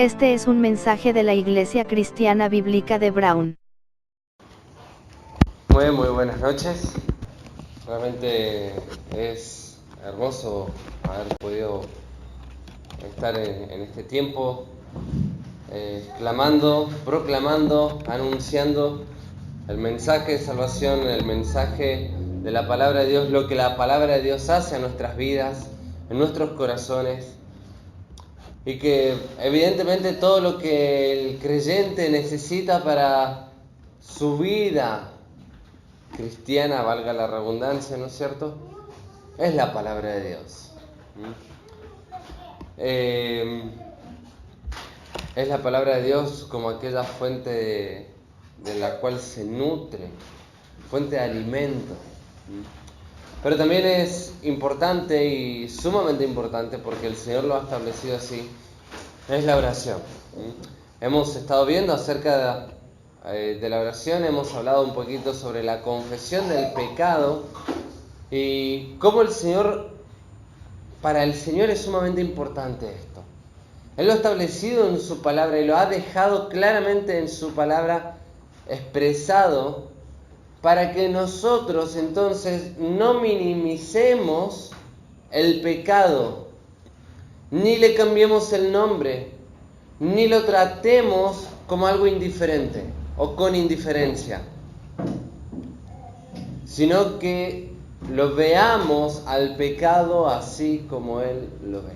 Este es un mensaje de la Iglesia Cristiana Bíblica de Brown. Muy buenas noches. Realmente es hermoso haber podido estar en este tiempo proclamando, anunciando el mensaje de salvación, el mensaje de la palabra de Dios, lo que la palabra de Dios hace a nuestras vidas, en nuestros corazones. Y que evidentemente todo lo que el creyente necesita para su vida cristiana, valga la redundancia, ¿no es cierto?, es la palabra de Dios. Es la palabra de Dios como aquella fuente de la cual se nutre, fuente de alimento. Pero también es importante y sumamente importante, porque el Señor lo ha establecido así, es la oración. Hemos estado viendo acerca de la oración, hemos hablado un poquito sobre la confesión del pecado y cómo para el Señor es sumamente importante esto. Él lo ha establecido en su palabra y lo ha dejado claramente en su palabra expresado para que nosotros entonces no minimicemos el pecado, ni le cambiemos el nombre, ni lo tratemos como algo indiferente o con indiferencia, sino que lo veamos al pecado así como Él lo ve.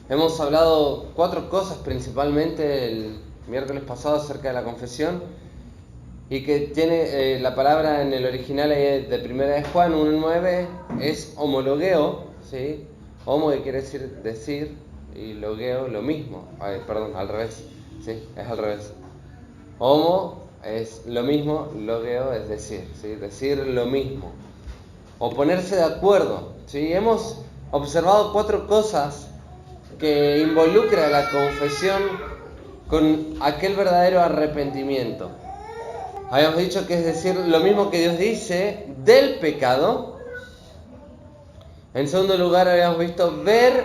Hemos hablado 4 cosas principalmente el miércoles pasado acerca de la confesión, y que tiene la palabra en el original de 1 de Juan 1:9 es homologeo, ¿sí? Homo, que quiere decir, y logeo lo mismo. Al revés, ¿sí? Es al revés. Homo es lo mismo, logeo es decir, ¿sí? Decir lo mismo. O ponerse de acuerdo, ¿sí? Hemos observado 4 cosas que involucra la confesión con aquel verdadero arrepentimiento. Habíamos dicho que es decir lo mismo que Dios dice del pecado. En segundo lugar, habíamos visto ver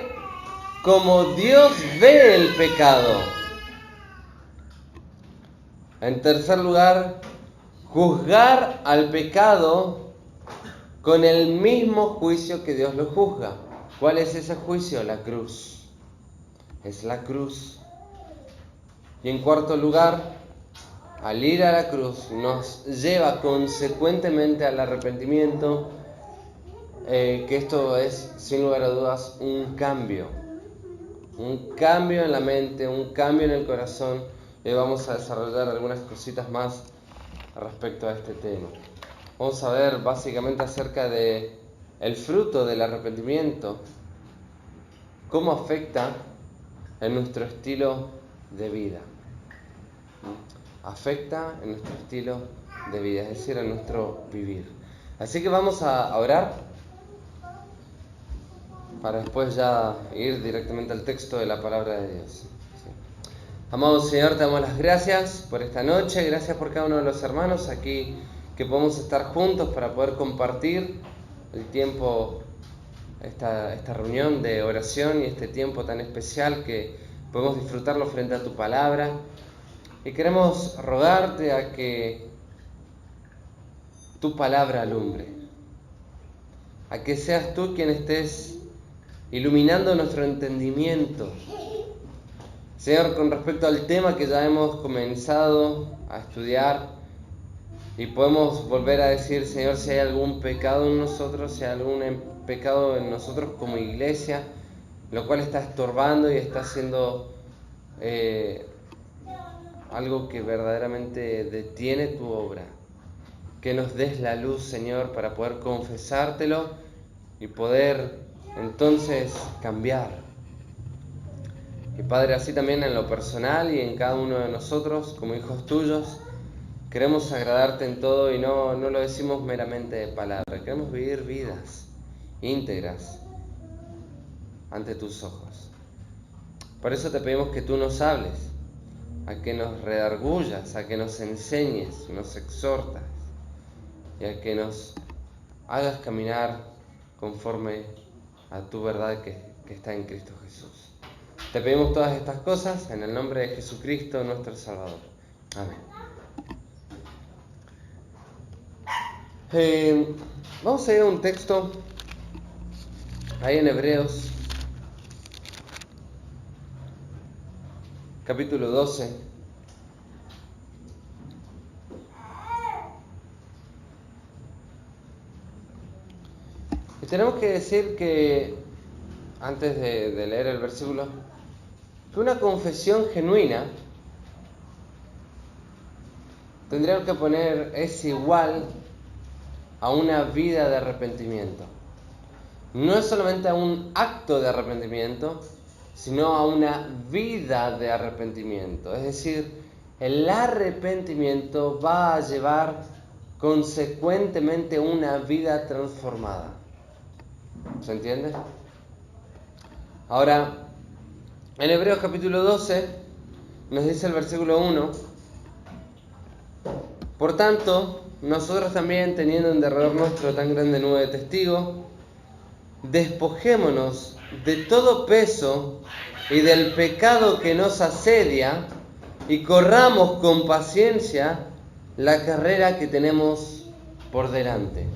como Dios ve el pecado. En tercer lugar, juzgar al pecado con el mismo juicio que Dios lo juzga. ¿Cuál es ese juicio? La cruz. Es la cruz. Y en cuarto lugar, al ir a la cruz nos lleva consecuentemente al arrepentimiento, que esto es sin lugar a dudas un cambio en la mente, un cambio en el corazón. Y vamos a desarrollar algunas cositas más respecto a este tema. Vamos a ver básicamente acerca de el fruto del arrepentimiento, cómo afecta en nuestro estilo de vida. Afecta en nuestro estilo de vida, es decir, en nuestro vivir. Así que vamos a orar para después ya ir directamente al texto de la palabra de Dios. ¿Sí? Amado Señor, te damos las gracias por esta noche, gracias por cada uno de los hermanos aquí que podemos estar juntos para poder compartir el tiempo, esta reunión de oración y este tiempo tan especial que podemos disfrutarlo frente a tu palabra. Y queremos rogarte a que tu palabra alumbre, a que seas tú quien estés iluminando nuestro entendimiento. Señor, con respecto al tema que ya hemos comenzado a estudiar, y podemos volver a decir, Señor, si hay algún pecado en nosotros, si hay algún pecado en nosotros como iglesia, lo cual está estorbando y está haciendo algo que verdaderamente detiene tu obra. Que nos des la luz, Señor, para poder confesártelo y poder entonces cambiar. Y Padre, así también en lo personal y en cada uno de nosotros, como hijos tuyos, queremos agradarte en todo y no lo decimos meramente de palabra. Queremos vivir vidas íntegras ante tus ojos. Por eso te pedimos que tú nos hables, a que nos redargullas, a que nos enseñes, nos exhortas y a que nos hagas caminar conforme a tu verdad que está en Cristo Jesús. Te pedimos todas estas cosas en el nombre de Jesucristo, nuestro Salvador. Amén. Vamos a ir a un texto ahí en Hebreos, capítulo 12. Y tenemos que decir que, antes de leer el versículo, que una confesión genuina, tendríamos que poner, es igual a una vida de arrepentimiento. No es solamente a un acto de arrepentimiento, sino a una vida de arrepentimiento. Es decir, el arrepentimiento va a llevar consecuentemente una vida transformada. ¿Se entiende? Ahora, en Hebreos capítulo 12 nos dice el versículo 1: por tanto, nosotros también, teniendo en derredor nuestro tan grande nube de testigos, despojémonos de todo peso y del pecado que nos asedia, y corramos con paciencia la carrera que tenemos por delante.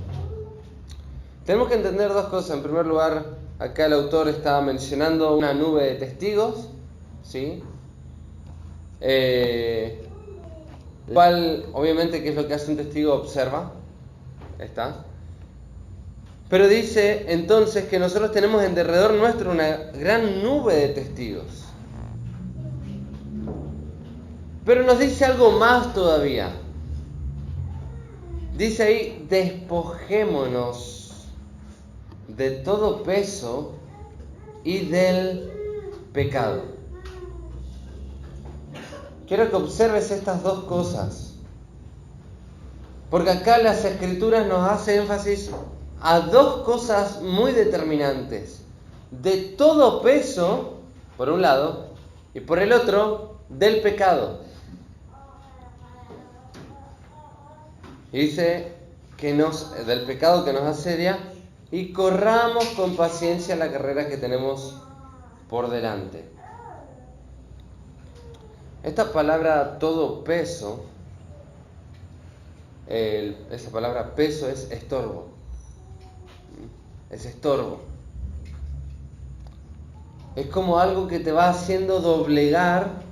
Tenemos que entender dos cosas. En primer lugar, acá el autor estaba mencionando una nube de testigos, ¿sí? Cual, obviamente, ¿qué es lo que hace un testigo? Observa. ¿Está? Pero dice entonces que nosotros tenemos en derredor nuestro una gran nube de testigos. Pero nos dice algo más todavía. Dice ahí: despojémonos de todo peso y del pecado. Quiero que observes estas dos cosas, porque acá las Escrituras nos hacen énfasis a dos cosas muy determinantes: de todo peso, por un lado, y por el otro, del pecado. Y dice que del pecado que nos asedia, y corramos con paciencia la carrera que tenemos por delante. Esta palabra todo peso, esa palabra peso es estorbo. Es estorbo. Es como algo que te va haciendo doblegar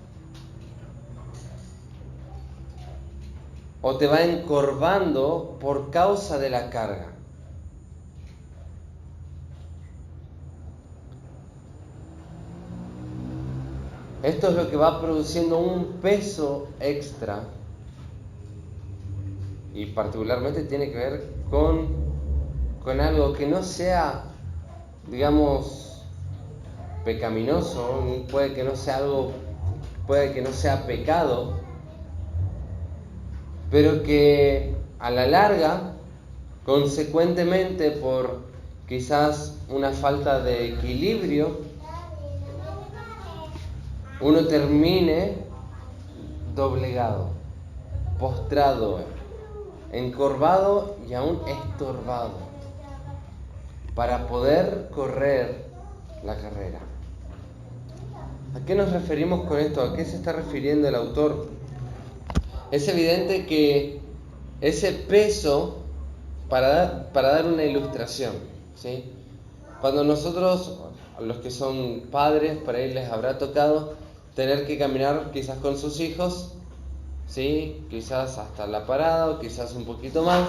o te va encorvando por causa de la carga. Esto es lo que va produciendo un peso extra, y particularmente tiene que ver con algo que no sea, digamos, pecaminoso. Puede que no sea pecado, pero que a la larga, consecuentemente por quizás una falta de equilibrio, uno termine doblegado, postrado, encorvado y aún estorbado para poder correr la carrera. ¿A qué nos referimos con esto? ¿A qué se está refiriendo el autor? Es evidente que ese peso, para dar una ilustración, ¿sí? Cuando nosotros, los que son padres, por ahí les habrá tocado tener que caminar quizás con sus hijos, ¿sí? Quizás hasta la parada o quizás un poquito más.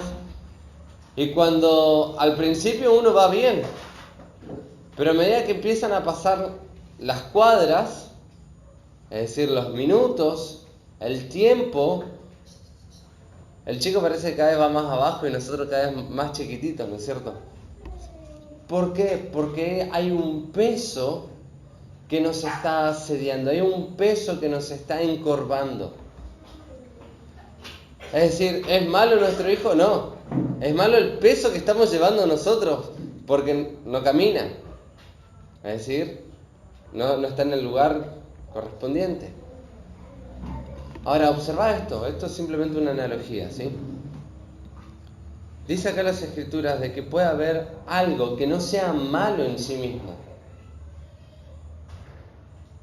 Y cuando al principio uno va bien, pero a medida que empiezan a pasar las cuadras, es decir, los minutos, el tiempo, el chico parece que cada vez va más abajo y nosotros cada vez más chiquititos, ¿no es cierto? ¿Por qué? Porque hay un peso que nos está asediando, hay un peso que nos está encorvando. Es decir, ¿es malo nuestro hijo? No. Es malo el peso que estamos llevando nosotros, porque no camina. Es decir, no está en el lugar correspondiente. Ahora, observa esto es simplemente una analogía, ¿sí? Dice acá las Escrituras de que puede haber algo que no sea malo en sí mismo,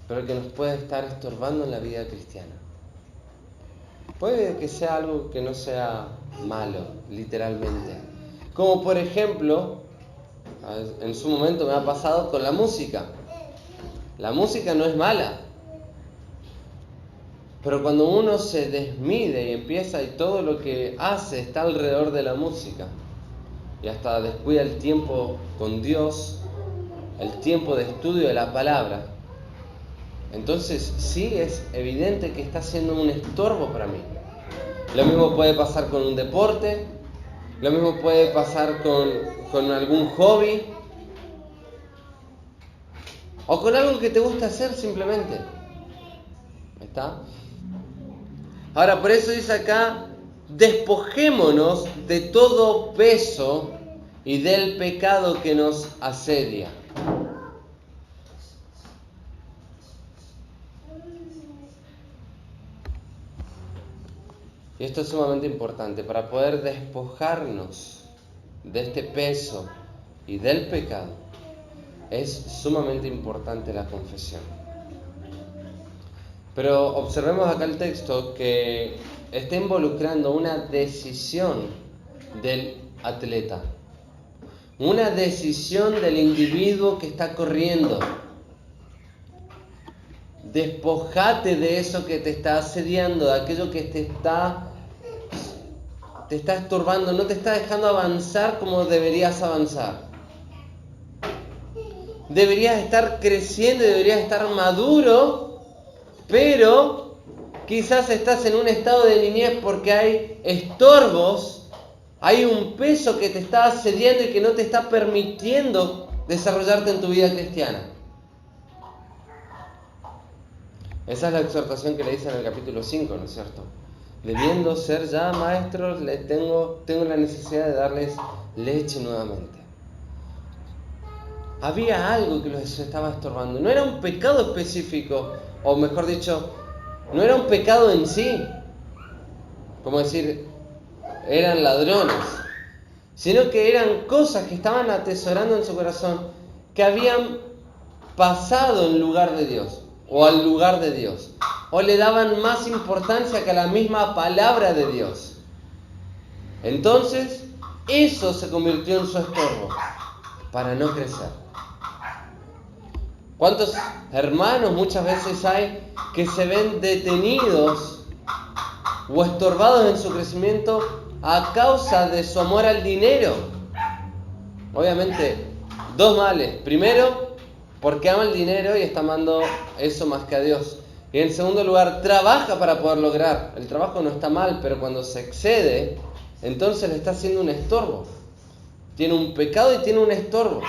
pero que nos puede estar estorbando en la vida cristiana. Puede que sea algo que no sea malo, literalmente. Como por ejemplo, en su momento me ha pasado con la música. La música no es mala, pero cuando uno se desmide y empieza y todo lo que hace está alrededor de la música y hasta descuida el tiempo con Dios, el tiempo de estudio de la palabra, entonces sí es evidente que está siendo un estorbo para mí. Lo mismo puede pasar con un deporte, lo mismo puede pasar con algún hobby o con algo que te gusta hacer simplemente. ¿Está? Ahora, por eso dice acá, despojémonos de todo peso y del pecado que nos asedia. Y esto es sumamente importante. Para poder despojarnos de este peso y del pecado, es sumamente importante la confesión. Pero observemos acá el texto que está involucrando una decisión del atleta, una decisión del individuo que está corriendo. Despojate de eso que te está asediando, de aquello que te está estorbando, no te está dejando avanzar como deberías avanzar. Deberías estar creciendo, deberías estar maduro, pero quizás estás en un estado de niñez porque hay estorbos, hay un peso que te está asediando y que no te está permitiendo desarrollarte en tu vida cristiana. Esa es la exhortación que le dice en el capítulo 5, ¿no es cierto? Debiendo ser ya maestros, tengo la necesidad de darles leche nuevamente. Había algo que los estaba estorbando. No era un pecado específico, o mejor dicho, no era un pecado en sí, como decir, eran ladrones, sino que eran cosas que estaban atesorando en su corazón, que habían pasado en lugar de Dios, o al lugar de Dios, o le daban más importancia que a la misma palabra de Dios. Entonces, eso se convirtió en su estorbo para no crecer. ¿Cuántos hermanos muchas veces hay que se ven detenidos o estorbados en su crecimiento a causa de su amor al dinero? Obviamente, dos males. Primero, porque ama el dinero y está amando eso más que a Dios. Y en segundo lugar, trabaja para poder lograr. El trabajo no está mal, pero cuando se excede, entonces le está haciendo un estorbo. Tiene un pecado y tiene un estorbo.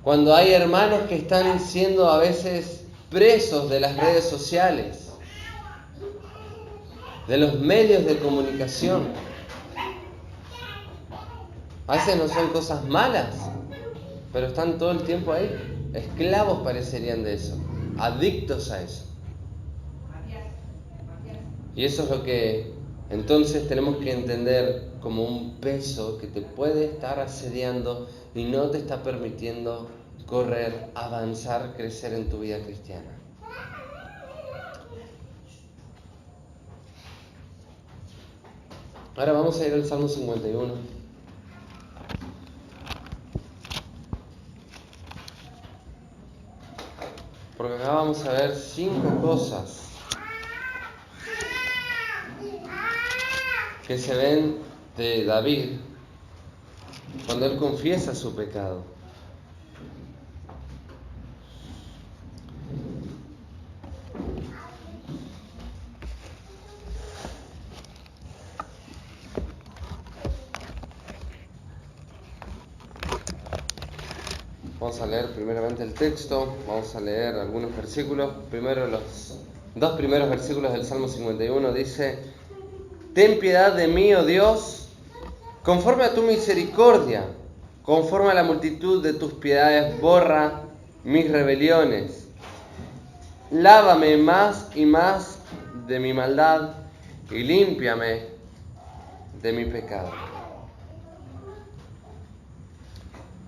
Cuando hay hermanos que están siendo a veces presos de las redes sociales, de los medios de comunicación. A veces no son cosas malas, pero están todo el tiempo ahí. Esclavos parecerían de eso, adictos a eso. Y eso es lo que entonces tenemos que entender como un peso que te puede estar asediando y no te está permitiendo correr, avanzar, crecer en tu vida cristiana. Ahora vamos a ir al Salmo 51. Porque acá vamos a ver 5 cosas que se ven de David cuando él confiesa su pecado. Vamos a leer primeramente el texto, vamos a leer algunos versículos. Primero los 2 primeros versículos del Salmo 51 dice: Ten piedad de mí, oh Dios, conforme a tu misericordia, conforme a la multitud de tus piedades, borra mis rebeliones. Lávame más y más de mi maldad y límpiame de mi pecado.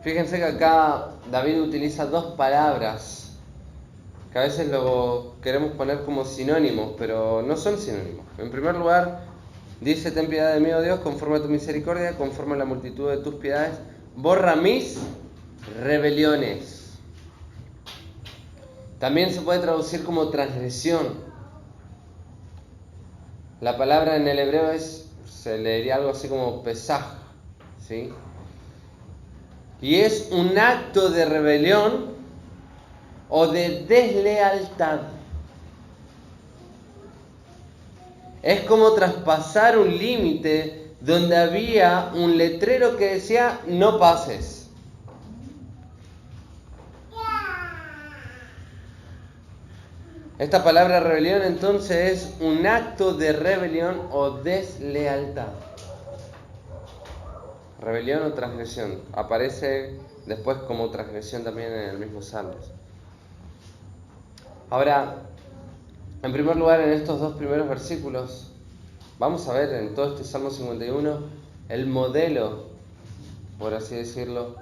Fíjense que acá David utiliza dos palabras que a veces lo queremos poner como sinónimos, pero no son sinónimos. En primer lugar, dice: ten piedad de mí, oh Dios, conforme a tu misericordia, conforme a la multitud de tus piedades, borra mis rebeliones. También se puede traducir como transgresión. La palabra en el hebreo se leería algo así como pesaj, ¿sí? Y es un acto de rebelión o de deslealtad. Es como traspasar un límite donde había un letrero que decía: no pases. Esta palabra rebelión entonces es un acto de rebelión o deslealtad. Rebelión o transgresión. Aparece después como transgresión también en el mismo Salmos. Ahora, en primer lugar, en estos dos primeros versículos, vamos a ver en todo este Salmo 51 el modelo, por así decirlo,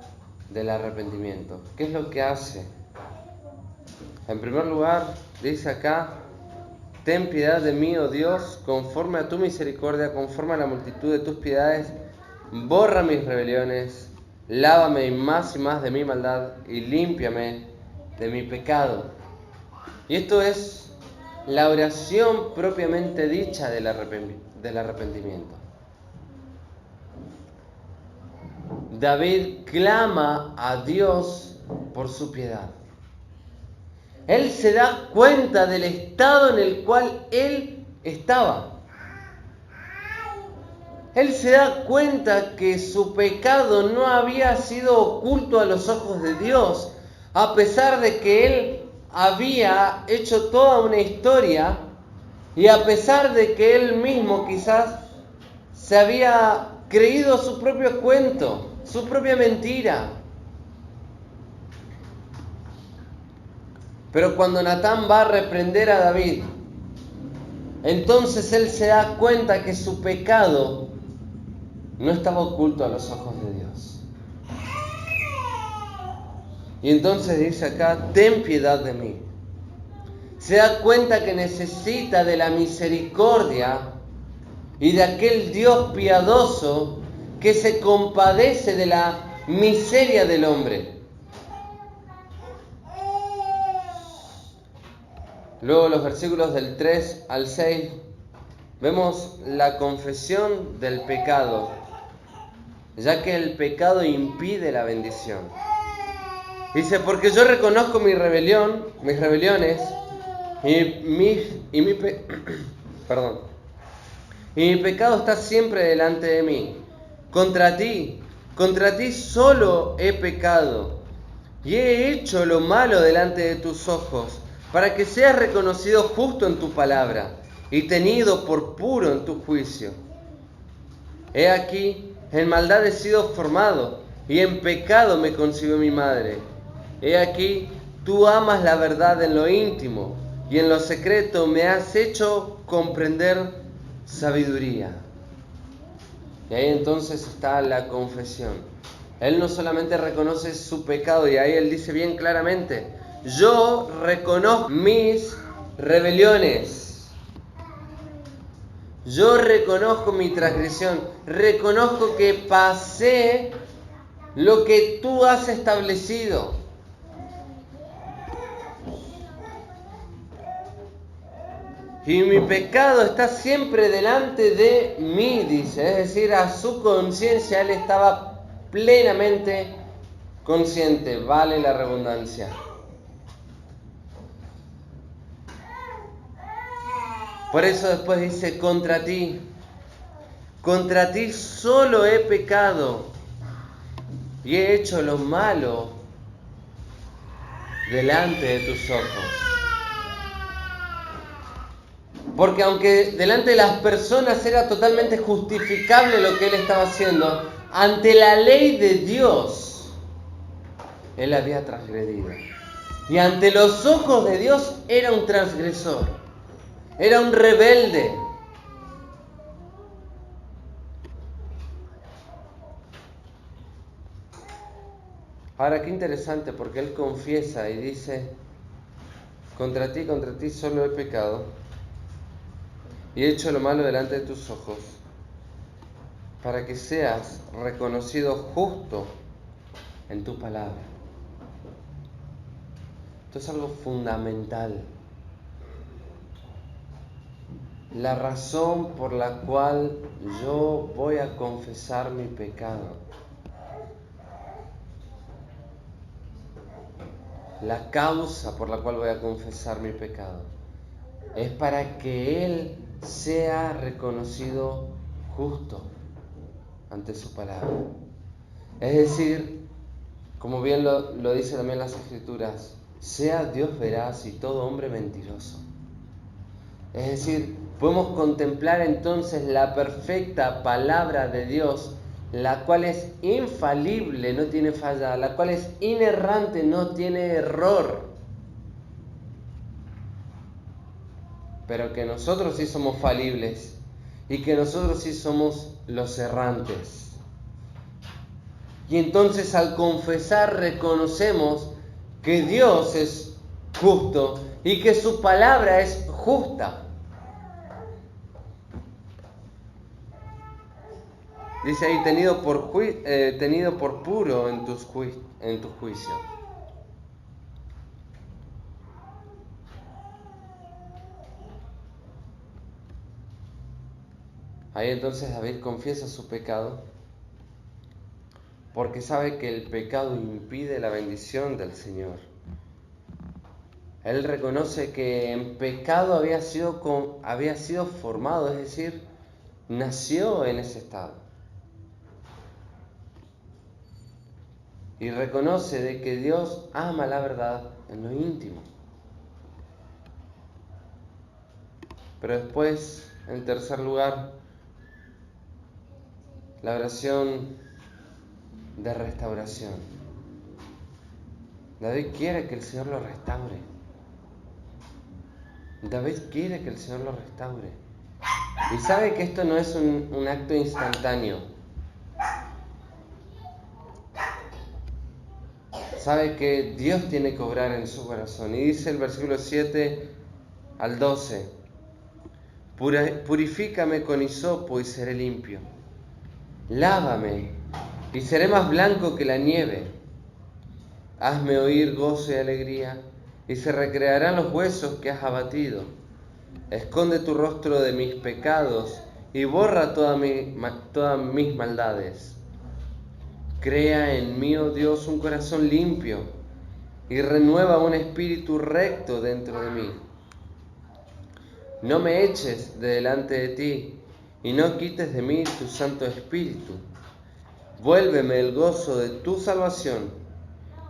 del arrepentimiento. ¿Qué es lo que hace? En primer lugar, dice acá: ten piedad de mí, oh Dios, conforme a tu misericordia, conforme a la multitud de tus piedades, borra mis rebeliones, lávame más y más de mi maldad y límpiame de mi pecado. Y esto es la oración propiamente dicha del arrepentimiento. David clama a Dios por su piedad. Él se da cuenta del estado en el cual él estaba. Él se da cuenta que su pecado no había sido oculto a los ojos de Dios, a pesar de que él había hecho toda una historia y a pesar de que él mismo quizás se había creído su propio cuento, su propia mentira. Pero cuando Natán va a reprender a David, entonces él se da cuenta que su pecado no estaba oculto a los ojos de Dios. Y entonces dice acá: ten piedad de mí. Se da cuenta que necesita de la misericordia y de aquel Dios piadoso que se compadece de la miseria del hombre. Luego, los versículos del 3 al 6, vemos la confesión del pecado, ya que el pecado impide la bendición. Dice: porque yo reconozco mis rebeliones, y mi pecado está siempre delante de mí. Contra ti solo he pecado, y he hecho lo malo delante de tus ojos, para que seas reconocido justo en tu palabra y tenido por puro en tu juicio. He aquí, en maldad he sido formado, y en pecado me concibió mi madre. He aquí, tú amas la verdad en lo íntimo, y en lo secreto me has hecho comprender sabiduría. Y ahí entonces está la confesión. Él no solamente reconoce su pecado, y ahí él dice bien claramente: yo reconozco mis rebeliones. Yo reconozco mi transgresión. Reconozco que pasé lo que tú has establecido. Y mi pecado está siempre delante de mí, dice. Es decir, a su conciencia él estaba plenamente consciente. Vale la redundancia. Por eso después dice: contra ti solo he pecado y he hecho lo malo delante de tus ojos. Porque aunque delante de las personas era totalmente justificable lo que él estaba haciendo, ante la ley de Dios, él había transgredido. Y ante los ojos de Dios era un transgresor, era un rebelde. Ahora, qué interesante, porque él confiesa y dice: contra ti solo he pecado y he hecho lo malo delante de tus ojos, para que seas reconocido justo en tu palabra. Esto es algo fundamental. La razón por la cual yo voy a confesar mi pecado, la causa por la cual voy a confesar mi pecado, es para que Él sea reconocido justo ante su palabra. Es decir, como bien lo dice también las Escrituras, sea Dios veraz y todo hombre mentiroso. Es decir, podemos contemplar entonces la perfecta palabra de Dios, la cual es infalible, no tiene falla, la cual es inerrante, no tiene error. Pero que nosotros sí somos falibles y que nosotros sí somos los errantes. Y entonces al confesar reconocemos que Dios es justo y que su palabra es justa. Dice ahí, tenido por puro en tu juicio. Ahí entonces David confiesa su pecado, porque sabe que el pecado impide la bendición del Señor. Él reconoce que en pecado había sido formado, es decir, nació en ese estado. Y reconoce de que Dios ama la verdad en lo íntimo. Pero después, en tercer lugar, la oración de restauración. David quiere que el Señor lo restaure. David quiere que el Señor lo restaure. Y sabe que esto no es un acto instantáneo. Sabe que Dios tiene que obrar en su corazón. Y dice el versículo 7 al 12: Purifícame con hisopo y seré limpio. Lávame y seré más blanco que la nieve. Hazme oír gozo y alegría, y se recrearán los huesos que has abatido. Esconde tu rostro de mis pecados y borra todas mis maldades. Crea en mí, oh Dios, un corazón limpio y renueva un espíritu recto dentro de mí. No me eches de delante de ti y no quites de mí tu Santo Espíritu. Vuélveme el gozo de tu salvación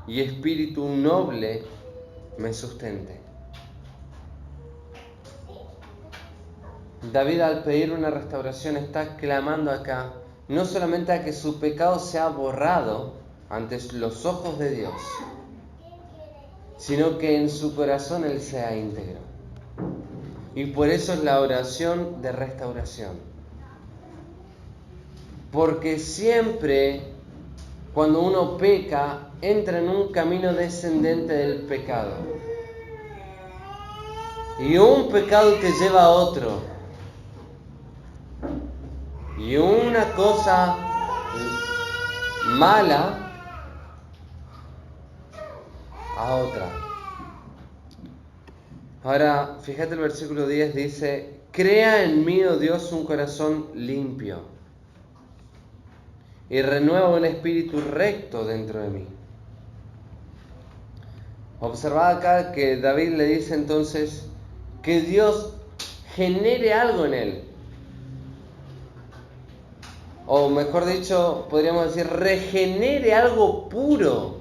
y espíritu noble me sustente. David, al pedir una restauración, está clamando acá no solamente a que su pecado sea borrado ante los ojos de Dios, sino que en su corazón Él sea íntegro. Y por eso es la oración de restauración. Porque siempre cuando uno peca, entra en un camino descendente del pecado. Y un pecado te lleva a otro. Y una cosa mala a otra. Ahora, fíjate el versículo 10, dice: Crea en mí, oh Dios, un corazón limpio y renueva un espíritu recto dentro de mí. Observad acá que David le dice entonces que Dios genere algo en él. O mejor dicho, podríamos decir, regenere algo puro.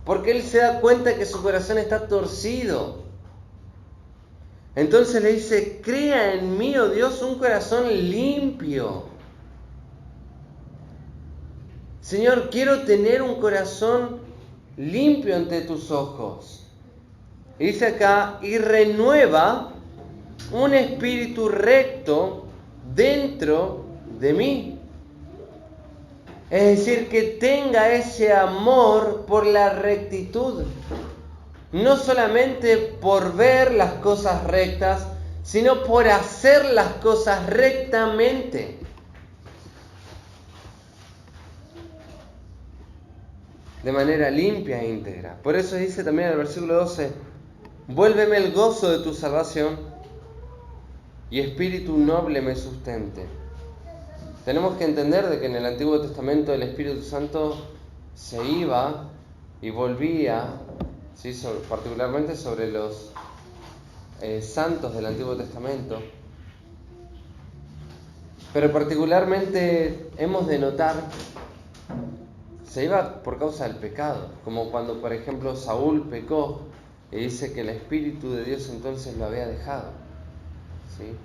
Porque él se da cuenta que su corazón está torcido. Entonces le dice: crea en mí, oh Dios, un corazón limpio. Señor, quiero tener un corazón limpio ante tus ojos. Y dice acá: y renueva un espíritu recto dentro de mí. Es decir, que tenga ese amor por la rectitud. No solamente por ver las cosas rectas, sino por hacer las cosas rectamente. De manera limpia e íntegra. Por eso dice también en el versículo 12, vuélveme el gozo de tu salvación y espíritu noble me sustente. Tenemos que entender de que en el Antiguo Testamento el Espíritu Santo se iba y volvía, ¿sí? Particularmente sobre los santos del Antiguo Testamento. Pero particularmente hemos de notar, se iba por causa del pecado, como cuando por ejemplo Saúl pecó y dice que el Espíritu de Dios entonces lo había dejado, ¿sí?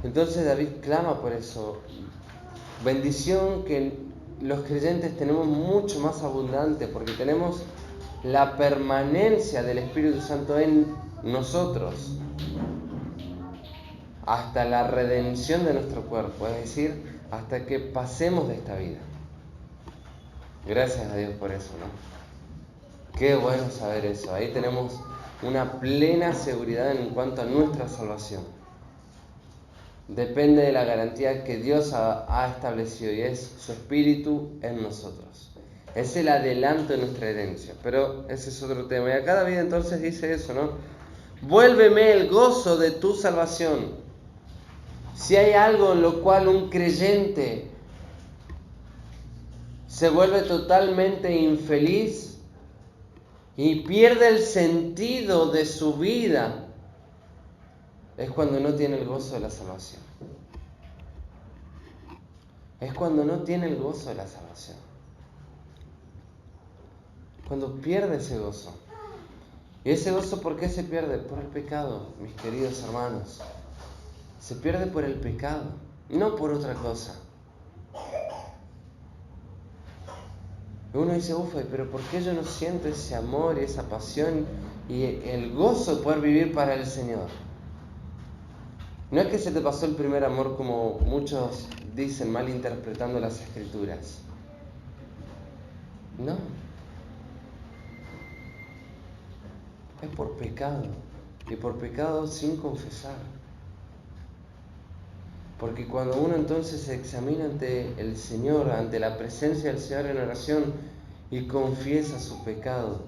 Entonces David clama por eso. Bendición que los creyentes tenemos mucho más abundante, porque tenemos la permanencia del Espíritu Santo en nosotros hasta la redención de nuestro cuerpo, es decir, hasta que pasemos de esta vida. Gracias a Dios por eso, ¿no? Qué bueno saber eso. Ahí tenemos una plena seguridad en cuanto a nuestra salvación. Depende de la garantía que Dios ha establecido, y es su Espíritu en nosotros. Es el adelanto de nuestra herencia, pero ese es otro tema. Y acá David entonces dice eso, ¿no? Vuélveme el gozo de tu salvación. Si hay algo en lo cual un creyente se vuelve totalmente infeliz y pierde el sentido de su vida, es cuando no tiene el gozo de la salvación. Es cuando no tiene el gozo de la salvación. Cuando pierde ese gozo. ¿Y ese gozo por qué se pierde? Por el pecado, mis queridos hermanos. Se pierde por el pecado, no por otra cosa. Uno dice, pero ¿por qué yo no siento ese amor y esa pasión y el gozo de poder vivir para el Señor? No es que se te pasó el primer amor como muchos dicen, malinterpretando las Escrituras. No. Es por pecado. Y por pecado sin confesar. Porque cuando uno entonces se examina ante el Señor, ante la presencia del Señor en oración y confiesa su pecado,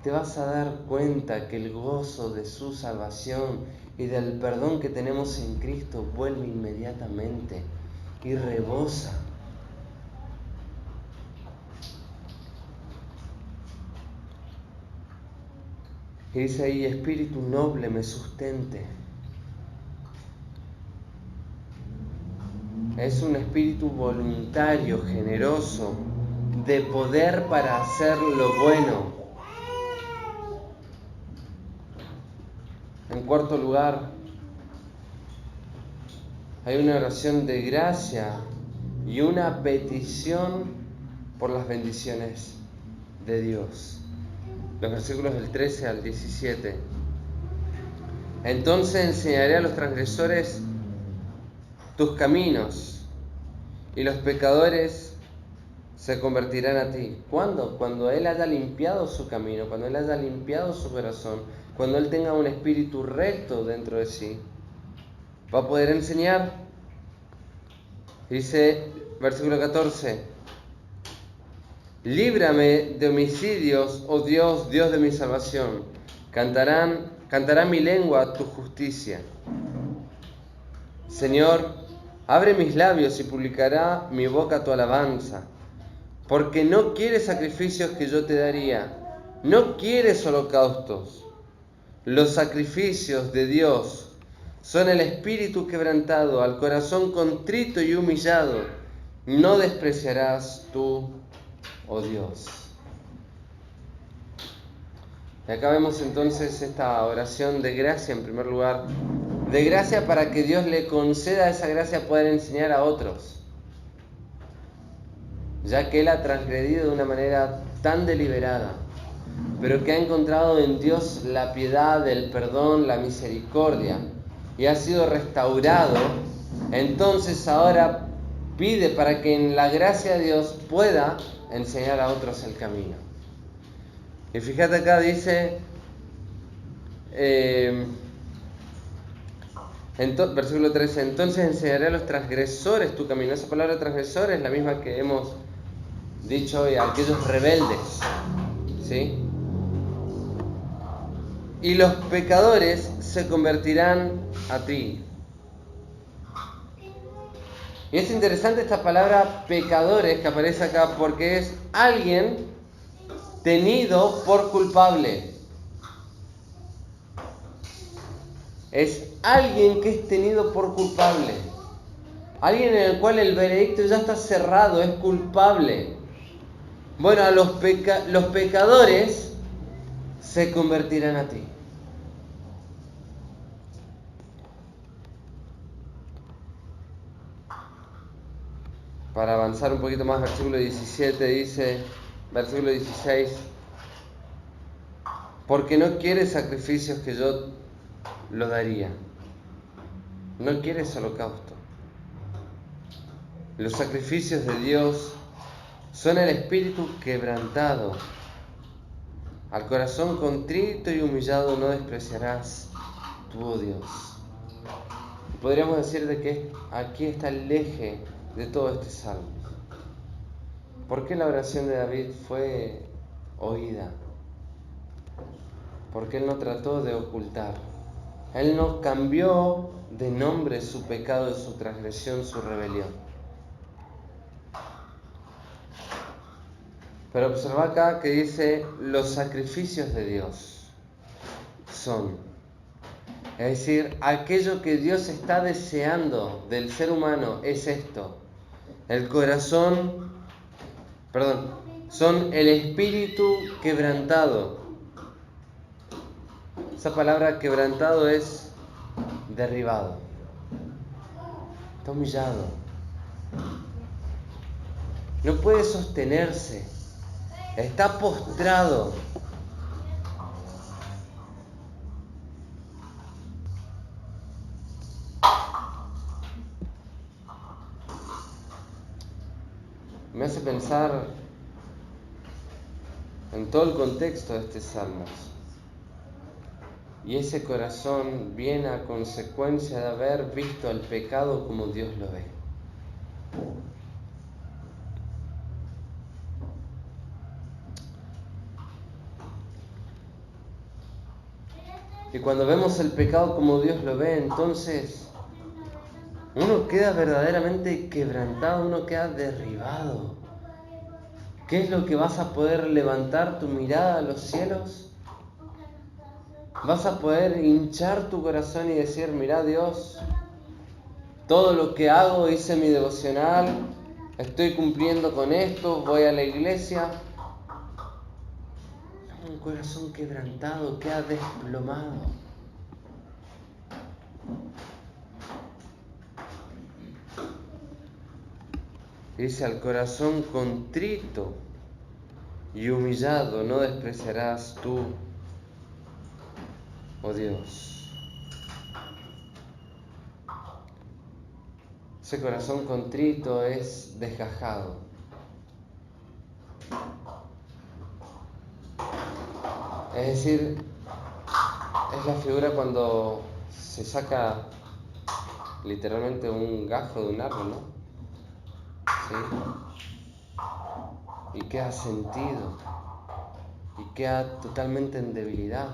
te vas a dar cuenta que el gozo de su salvación y del perdón que tenemos en Cristo vuelve inmediatamente y rebosa. Y dice ahí, espíritu noble me sustente. Es un espíritu voluntario, generoso, de poder para hacer lo bueno. En cuarto lugar, hay una oración de gracia y una petición por las bendiciones de Dios. Los versículos del 13 al 17. Entonces enseñaré a los transgresores tus caminos, y los pecadores se convertirán a ti. ¿Cuándo? Cuando Él haya limpiado su camino, cuando Él haya limpiado su corazón, cuando Él tenga un espíritu recto dentro de sí, va a poder enseñar. Dice, versículo 14, líbrame de homicidios, oh Dios, Dios de mi salvación. Cantará mi lengua tu justicia. Señor, abre mis labios y publicará mi boca tu alabanza. Porque no quieres sacrificios que yo te daría, no quieres holocaustos. Los sacrificios de Dios son el espíritu quebrantado, al corazón contrito y humillado. No despreciarás tú, oh Dios. Y acá vemos entonces esta oración de gracia en primer lugar. De gracia para que Dios le conceda esa gracia poder enseñar a otros. Ya que Él ha transgredido de una manera tan deliberada, pero que ha encontrado en Dios la piedad, el perdón, la misericordia, y ha sido restaurado, entonces ahora pide para que en la gracia de Dios pueda enseñar a otros el camino. Y fíjate acá dice, versículo 13, entonces enseñaré a los transgresores tu camino. Esa palabra transgresor es la misma que hemos dicho hoy, aquellos rebeldes, ¿sí? Y los pecadores se convertirán a ti. Y es interesante esta palabra pecadores que aparece acá porque es alguien tenido por culpable. Es alguien que es tenido por culpable. Alguien en el cual el veredicto ya está cerrado, es culpable. Bueno, a los pecadores se convertirán a ti. Para avanzar un poquito más, versículo 17 dice, versículo 16, porque no quieres sacrificios que yo lo daría. No quieres holocausto. Los sacrificios de Dios son el espíritu quebrantado. Al corazón contrito y humillado no despreciarás tú, oh Dios. Podríamos decir de que aquí está el eje de todo este salmo. ¿Por qué la oración de David fue oída? Porque él no trató de ocultar. Él no cambió de nombre su pecado, su transgresión, su rebelión. Pero observa acá que dice los sacrificios de Dios son. Es decir, aquello que Dios está deseando del ser humano es esto. Son el espíritu quebrantado. Esa palabra quebrantado es derribado. Está humillado. No puede sostenerse. Está postrado. Me hace pensar en todo el contexto de este salmo. Y ese corazón viene a consecuencia de haber visto el pecado como Dios lo ve. Y cuando vemos el pecado como Dios lo ve, entonces uno queda verdaderamente quebrantado, uno queda derribado. ¿Qué es lo que vas a poder levantar tu mirada a los cielos? Vas a poder hinchar tu corazón y decir, mira Dios, todo lo que hago, hice mi devocional, estoy cumpliendo con esto, voy a la iglesia. Un corazón quebrantado, queda desplomado. Dice, al corazón contrito y humillado no despreciarás tú, oh Dios. Ese corazón contrito es desgajado. Es decir, es la figura cuando se saca literalmente un gajo de un árbol, ¿no? ¿Sí? Y queda sentido. Y queda totalmente en debilidad.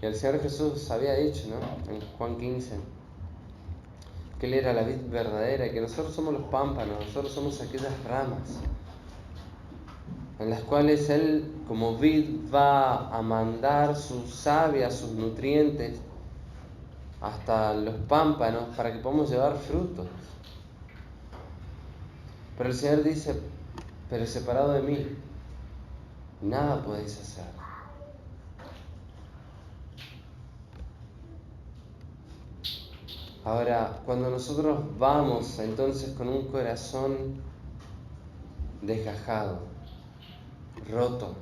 Y el Señor Jesús había dicho, ¿no? En Juan 15, que Él era la vid verdadera y que nosotros somos los pámpanos, nosotros somos aquellas ramas en las cuales Él como vid va a mandar su savia, sus nutrientes hasta los pámpanos para que podamos llevar frutos. Pero el Señor dice, pero separado de mí, nada podéis hacer. Ahora, cuando nosotros vamos entonces con un corazón desgajado, roto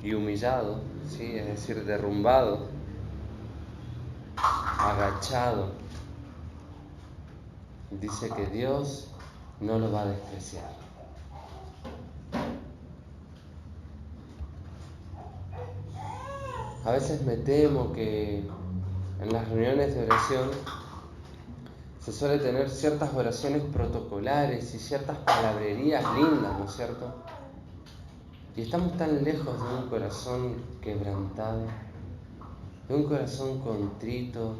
y humillado, ¿sí? Es decir, derrumbado, agachado, dice que Dios no lo va a despreciar. A veces me temo que en las reuniones de oración se suele tener ciertas oraciones protocolares y ciertas palabrerías lindas, ¿no es cierto? Y estamos tan lejos de un corazón quebrantado, de un corazón contrito,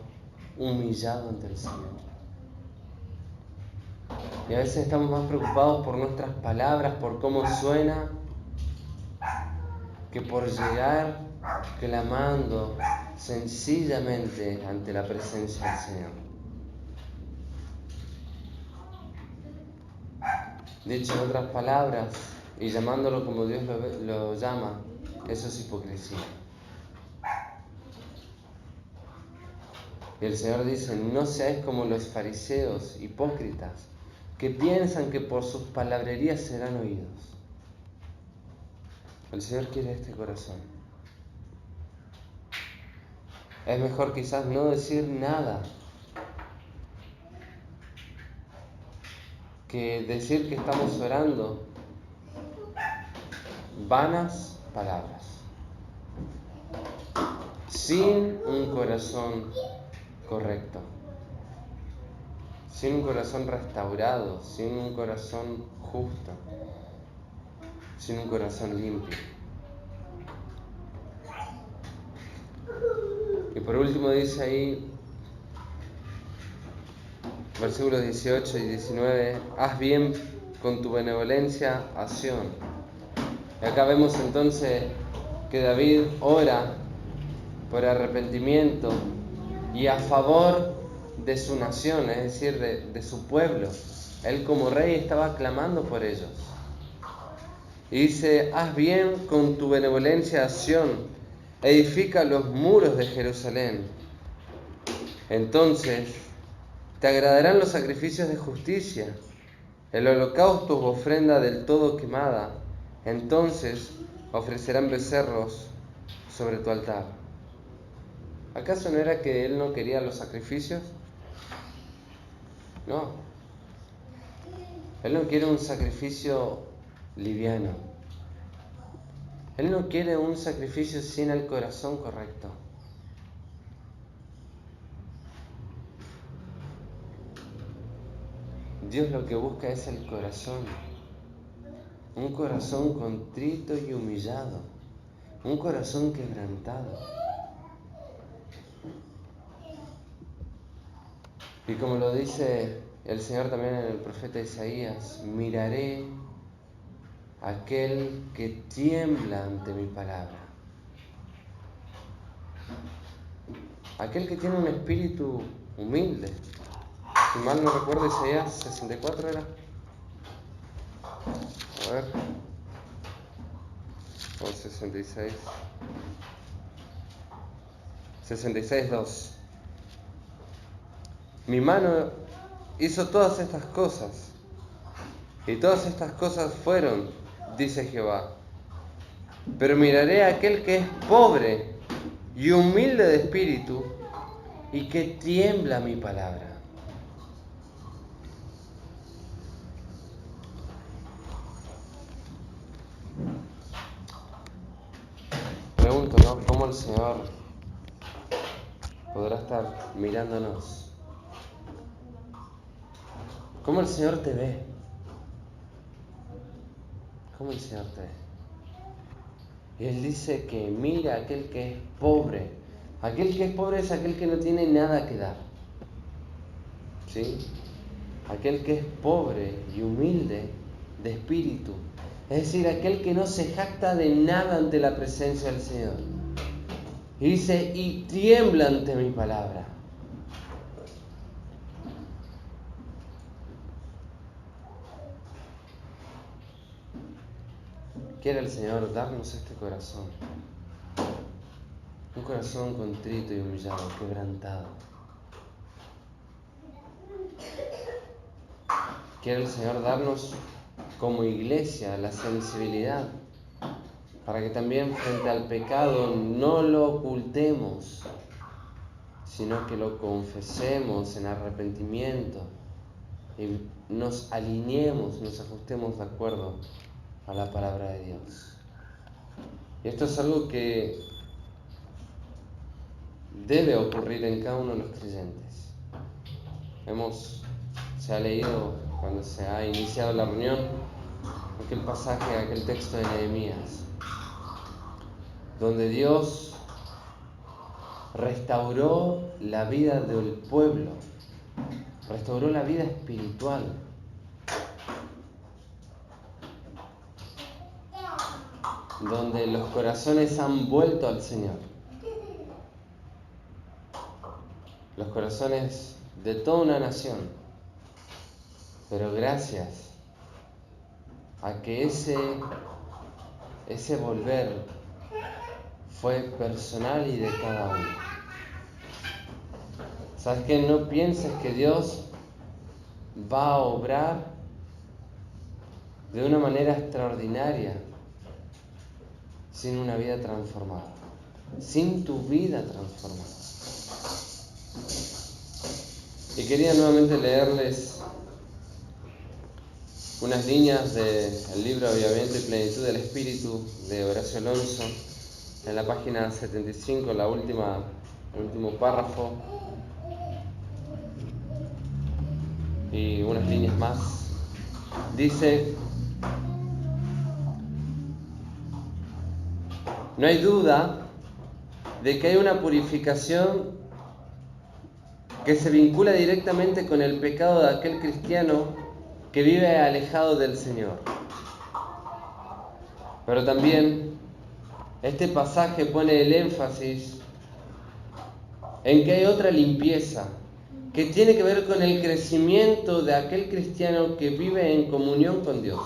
humillado ante el Señor. Y a veces estamos más preocupados por nuestras palabras, por cómo suena, que por llegar clamando sencillamente ante la presencia del Señor. Dicho en otras palabras, y llamándolo como Dios lo llama, eso es hipocresía. Y el Señor dice, no seáis como los fariseos hipócritas, que piensan que por sus palabrerías serán oídos. El Señor quiere este corazón. Es mejor quizás no decir nada que decir que estamos orando vanas palabras, sin un corazón correcto, sin un corazón restaurado, sin un corazón justo, sin un corazón limpio. Y por último dice ahí, versículos 18 y 19, haz bien con tu benevolencia a Sión. Y acá vemos entonces que David ora por arrepentimiento y a favor de su nación, es decir, de su pueblo. Él como rey estaba clamando por ellos. Y dice, haz bien con tu benevolencia a Sión, edifica los muros de Jerusalén. Entonces te agradarán los sacrificios de justicia, el holocausto u ofrenda del todo quemada. Entonces ofrecerán becerros sobre tu altar. ¿Acaso no era que él no quería los sacrificios? No. Él no quiere un sacrificio liviano. Él no quiere un sacrificio sin el corazón correcto. Dios lo que busca es el corazón. Un corazón contrito y humillado. Un corazón quebrantado. Y como lo dice el Señor también en el profeta Isaías, miraré a aquel que tiembla ante mi palabra. Aquel que tiene un espíritu humilde. Si mal no recuerdo, Isaías 64 era. A ver. O 66. 66:2. Mi mano hizo todas estas cosas, y todas estas cosas fueron, dice Jehová. Pero miraré a aquel que es pobre y humilde de espíritu, y que tiembla mi palabra. Pregunto, ¿no? ¿Cómo el Señor podrá estar mirándonos? ¿Cómo el Señor te ve? ¿Cómo el Señor te ve? Y Él dice que mira a aquel que es pobre. Aquel que es pobre es aquel que no tiene nada que dar. ¿Sí? Aquel que es pobre y humilde de espíritu. Es decir, aquel que no se jacta de nada ante la presencia del Señor. Y dice, y tiembla ante mi palabra. Quiere el Señor darnos este corazón. Un corazón contrito y humillado, quebrantado. Quiere el Señor darnos como iglesia la sensibilidad para que también frente al pecado no lo ocultemos, sino que lo confesemos en arrepentimiento y nos alineemos, nos ajustemos de acuerdo a la palabra de Dios. Y esto es algo que debe ocurrir en cada uno de los creyentes. Se ha leído cuando se ha iniciado la reunión aquel pasaje, aquel texto de Nehemías, donde Dios restauró la vida del pueblo, restauró la vida espiritual. Donde los corazones han vuelto al Señor. Los corazones de toda una nación. Pero gracias a que ese volver fue personal y de cada uno. ¿Sabes qué? No pienses que Dios va a obrar de una manera extraordinaria sin una vida transformada, sin tu vida transformada. Y quería nuevamente leerles unas líneas del libro Avivamiento y Plenitud del Espíritu de Horacio Alonso, en la página 75, el último párrafo, y unas líneas más. Dice: no hay duda de que hay una purificación que se vincula directamente con el pecado de aquel cristiano que vive alejado del Señor. Pero también este pasaje pone el énfasis en que hay otra limpieza que tiene que ver con el crecimiento de aquel cristiano que vive en comunión con Dios.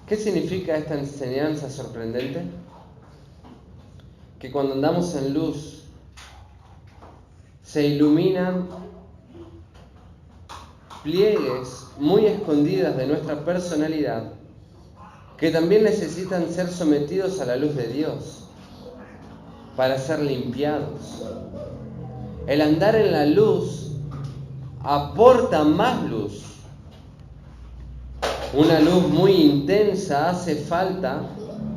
¿Qué significa esta enseñanza sorprendente? Que cuando andamos en luz se iluminan pliegues muy escondidas de nuestra personalidad que también necesitan ser sometidos a la luz de Dios para ser limpiados. El andar en la luz aporta más luz. Una luz muy intensa hace falta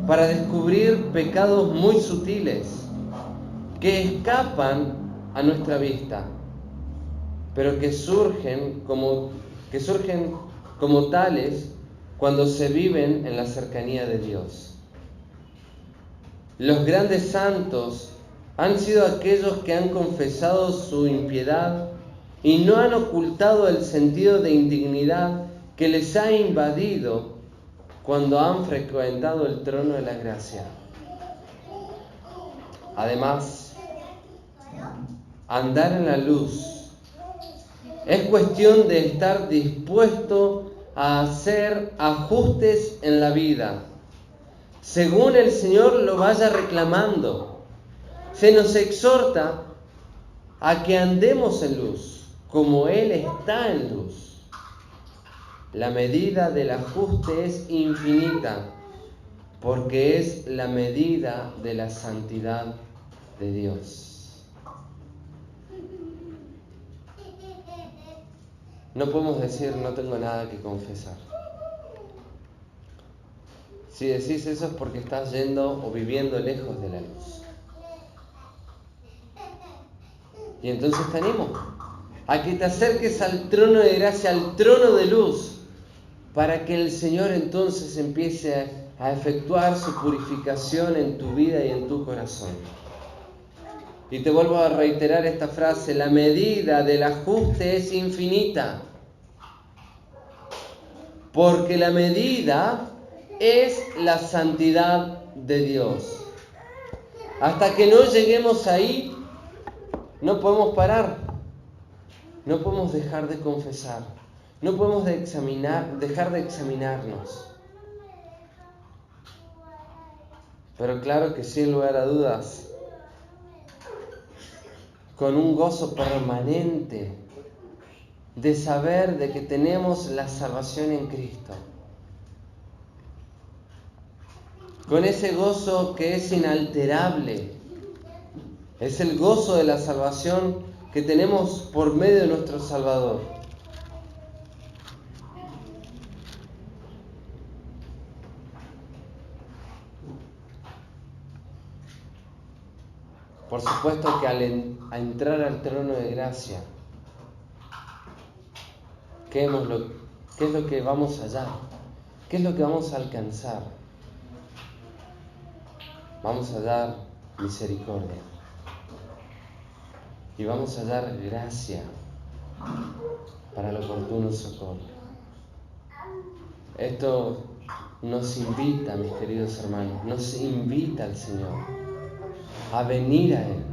para descubrir pecados muy sutiles que escapan a nuestra vista, pero que surgen como tales cuando se viven en la cercanía de Dios. Los grandes santos han sido aquellos que han confesado su impiedad y no han ocultado el sentido de indignidad que les ha invadido cuando han frecuentado el trono de la gracia. Además, andar en la luz es cuestión de estar dispuesto a hacer ajustes en la vida, según el Señor lo vaya reclamando. Se nos exhorta a que andemos en luz, como Él está en luz. La medida del ajuste es infinita, porque es la medida de la santidad de Dios. No podemos decir no tengo nada que confesar. Si decís eso es porque estás yendo o viviendo lejos de la luz. Y entonces te animo a que te acerques al trono de gracia, al trono de luz, para que el Señor entonces empiece a efectuar su purificación en tu vida y en tu corazón. Y te vuelvo a reiterar esta frase: la medida del ajuste es infinita, porque la medida es la santidad de Dios. Hasta que no lleguemos ahí, no podemos parar, no podemos dejar de confesar, no podemos dejar de examinarnos. Pero claro que sin lugar a dudas, con un gozo permanente de saber de que tenemos la salvación en Cristo. con ese gozo que es inalterable. Es el gozo de la salvación que tenemos por medio de nuestro Salvador. Por supuesto que al entrar al trono de gracia, ¿qué es lo que vamos a hallar? ¿Qué es lo que vamos a alcanzar? Vamos a hallar misericordia y vamos a hallar gracia para el oportuno socorro. Esto nos invita, mis queridos hermanos, nos invita al Señor a venir a Él.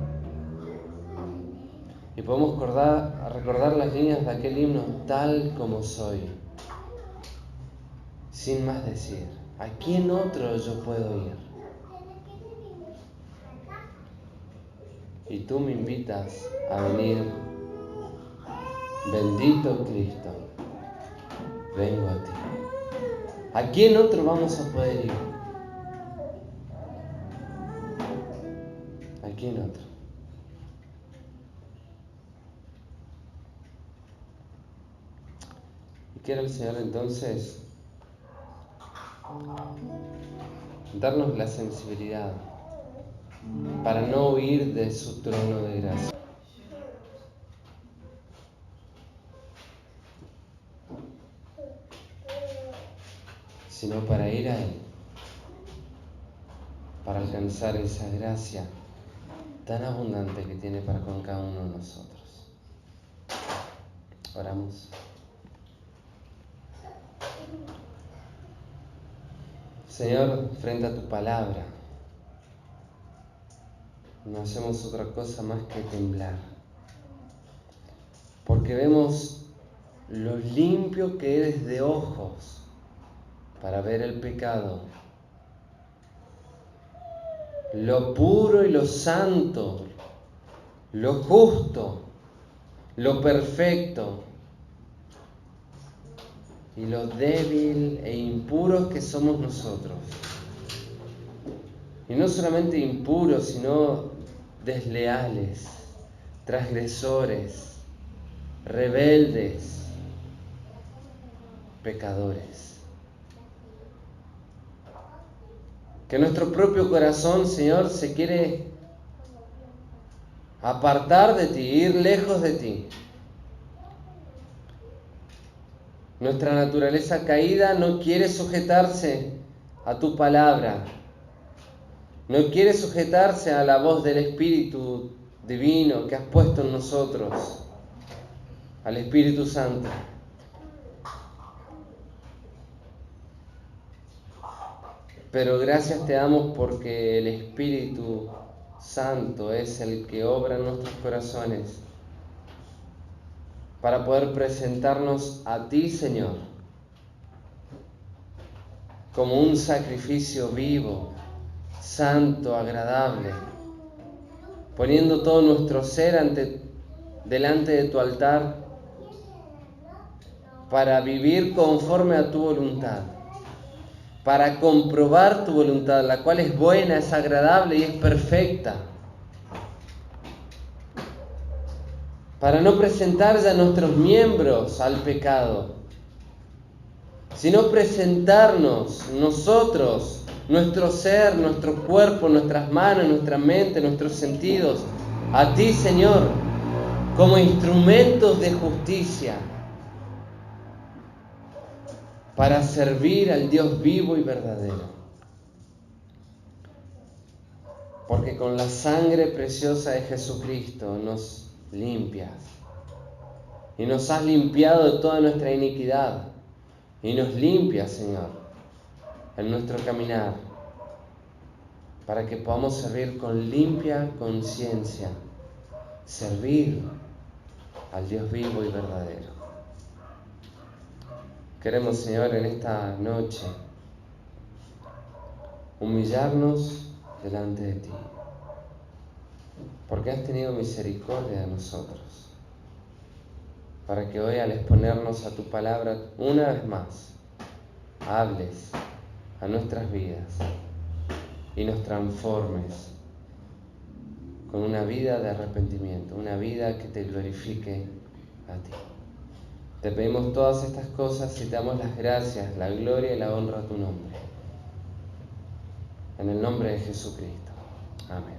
Y podemos recordar las líneas de aquel himno, tal como soy, sin más decir, ¿a quién otro yo puedo ir? Y tú me invitas a venir, bendito Cristo, vengo a ti. ¿A quién otro vamos a poder ir? ¿A quién otro? Y quiere el Señor entonces darnos la sensibilidad para no huir de su trono de gracia, sino para ir a Él, para alcanzar esa gracia tan abundante que tiene para con cada uno de nosotros. Oramos. Señor, frente a tu palabra, no hacemos otra cosa más que temblar, porque vemos lo limpio que eres de ojos para ver el pecado, lo puro y lo santo, lo justo, lo perfecto y lo débil e impuros que somos nosotros. Y no solamente impuros, sino desleales, transgresores, rebeldes, pecadores. Que nuestro propio corazón, Señor, se quiere apartar de ti, ir lejos de ti. Nuestra naturaleza caída no quiere sujetarse a tu palabra, no quiere sujetarse a la voz del Espíritu Divino que has puesto en nosotros, al Espíritu Santo. Pero gracias te damos porque el Espíritu Santo es el que obra en nuestros corazones para poder presentarnos a ti, Señor, como un sacrificio vivo, santo, agradable, poniendo todo nuestro ser delante de tu altar para vivir conforme a tu voluntad, para comprobar tu voluntad, la cual es buena, es agradable y es perfecta, para no presentar ya nuestros miembros al pecado, sino presentarnos nosotros, nuestro ser, nuestro cuerpo, nuestras manos, nuestra mente, nuestros sentidos, a ti, Señor, como instrumentos de justicia, para servir al Dios vivo y verdadero. Porque con la sangre preciosa de Jesucristo nos limpias y nos has limpiado de toda nuestra iniquidad y nos limpias, Señor, en nuestro caminar, para que podamos servir con limpia conciencia, servir al Dios vivo y verdadero. Queremos, Señor, en esta noche humillarnos delante de ti, porque has tenido misericordia de nosotros, para que hoy, al exponernos a tu palabra una vez más, hables a nuestras vidas y nos transformes con una vida de arrepentimiento, una vida que te glorifique a ti. Te pedimos todas estas cosas y te damos las gracias, la gloria y la honra a tu nombre. En el nombre de Jesucristo. Amén.